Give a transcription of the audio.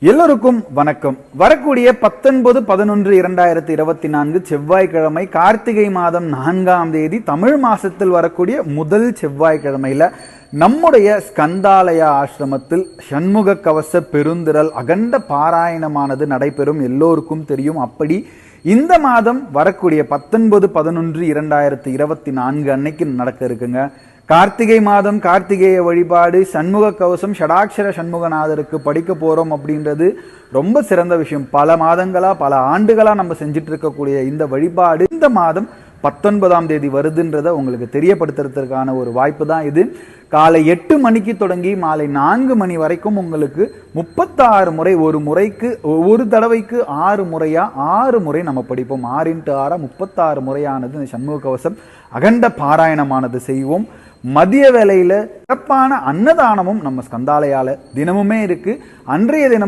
எல்லோருக்கும் வணக்கம். வரக்கூடிய 19/11/2024 செவ்வாய்க்கிழமை கார்த்திகை மாதம் 4ஆம் தேதி தமிழ் மாசத்தில் வரக்கூடிய முதல் செவ்வாய்க்கிழமையில நம்முடைய ஸ்கந்தாலயா ஆசிரமத்தில் சண்முக கவச பெருந்திரல் அகண்ட பாராயணமானது நடைபெறும். எல்லோருக்கும் தெரியும். அப்படி இந்த மாதம் வரக்கூடிய 19/11/2024 அன்னைக்கு நடக்க இருக்குங்க. கார்த்திகை மாதம் கார்த்திகேய வழிபாடு, சண்முக கவசம், ஷடாட்சர சண்முகநாதருக்கு படிக்க போறோம் அப்படின்றது ரொம்ப சிறந்த விஷயம். பல மாதங்களா பல ஆண்டுகளா நம்ம செஞ்சுட்டு இருக்கக்கூடிய இந்த வழிபாடு இந்த மாதம் 19ஆம் தேதி வருதுன்றத உங்களுக்கு தெரியப்படுத்துறதுக்கான ஒரு வாய்ப்பு தான் இது. காலை 8 மணிக்கு தொடங்கி மாலை 4 மணி வரைக்கும் உங்களுக்கு 36 முறை, ஒரு தடவைக்கு 6 முறையா 6 முறை நம்ம படிப்போம். 6 × 6 36 முறையானது இந்த சண்முக கவசம் அகண்ட பாராயணமானது செய்வோம். மதிய வேளையில சிறப்பான அன்னதானமும் நம்ம ஸ்கந்தாலயால தினமுமே இருக்கு. அன்றைய தினமும்